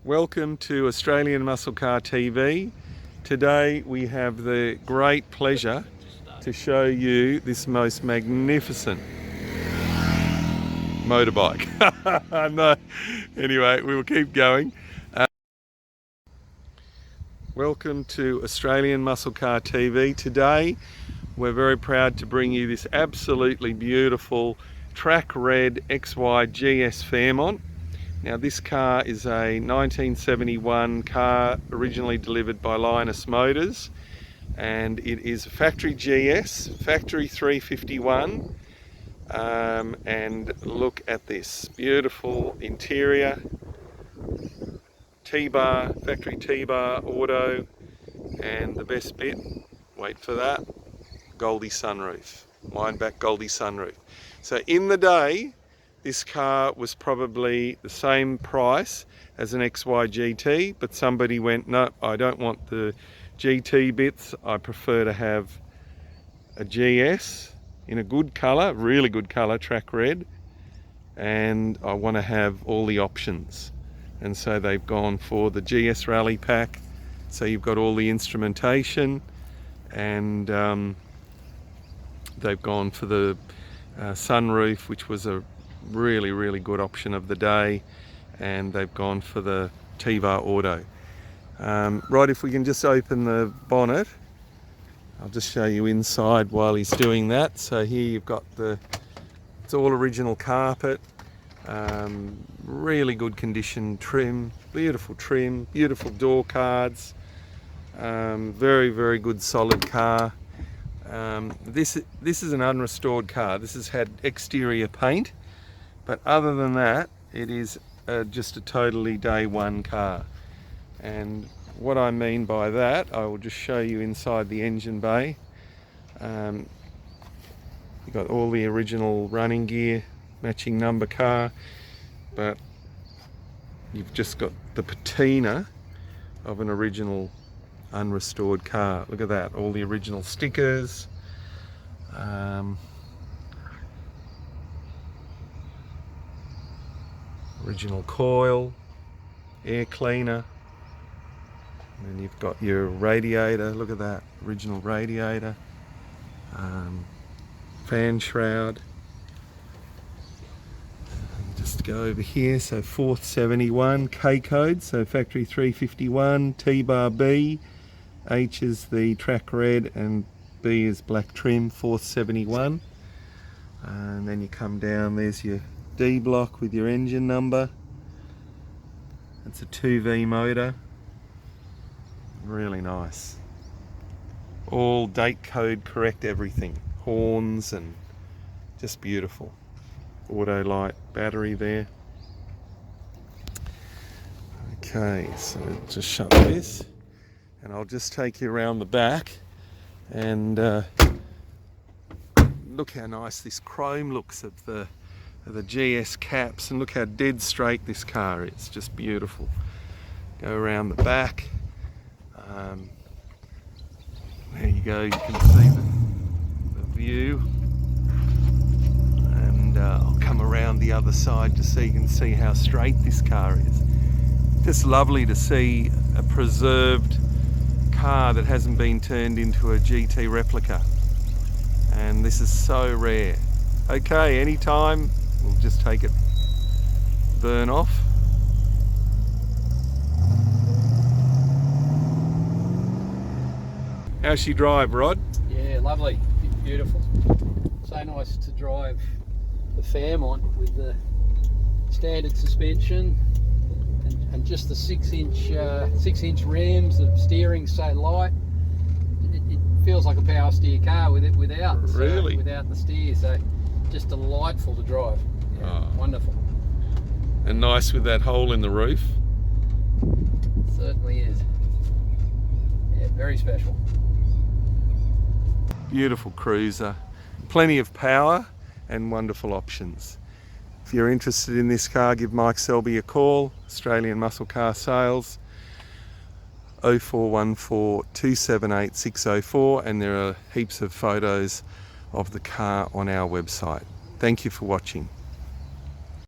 Welcome to Australian Muscle Car TV. Today we have the great pleasure to show you this most magnificent motorbike. No, anyway, we will keep going. Welcome to Australian Muscle Car TV. Today we're very proud to bring you this absolutely beautiful track red XY GS Fairmont. Now this car is a 1971 car originally delivered by Linus Motors, and it is a factory GS, factory 351, and look at this beautiful interior, T-bar, factory T-bar auto, and the best bit, wait for that, Golde Sunroof, wind back Golde Sunroof. So in the day, this car was probably the same price as an XY GT, but somebody went, no, I don't want the GT bits, I prefer to have a GS in a good colour, really good colour, track red, and I want to have all the options. And so they've gone for the GS Rally Pack, so you've got all the instrumentation, and they've gone for the sunroof, which was a really good option of the day, and they've gone for the T-bar auto. Right, if we can just open the bonnet, I'll just show you inside while he's doing that. So here you've got it's all original carpet, really good condition trim, beautiful door cards, very good solid car. This is an unrestored car. This has had exterior paint, but other than that, it is just a totally day one car. And what I mean by that, I will just show you inside the engine bay. You've got all the original running gear, matching number car, but you've just got the patina of an original unrestored car. Look at that, all the original stickers. Original coil, air cleaner, and then you've got your radiator. Look at that, original radiator, fan shroud. Just go over here, so 471 K code, so factory 351, T-bar B, H is the track red, and B is black trim, 471. And then you come down, there's your D block with your engine number. It's a 2V motor, really nice. All date code correct, everything, horns, and just beautiful. Auto light battery there. Okay, so just shut this, and I'll just take you around the back, and look how nice this chrome looks of the GS caps, and look how dead straight this car is, just beautiful. Go around the back, there you go, you can see the view, and I'll come around the other side just so you can see how straight this car is. Just lovely to see a preserved car that hasn't been turned into a GT replica, and this is so rare. Okay, anytime, we'll just take it, burn off. How's she drive, Rod? Yeah, lovely, beautiful. So nice to drive the Fairmont with the standard suspension and just the 6-inch rims. The steering's so light. It feels like a power steer car with it without. Really? Without the steer, so just delightful to drive. Yeah, oh. Wonderful. And nice with that hole in the roof. Certainly is. Yeah, very special. Beautiful cruiser, plenty of power and wonderful options. If you're interested in this car, give Mike Selby a call, Australian Muscle Car Sales, 0414 278 604, and there are heaps of photos of the car on our website. Thank you for watching.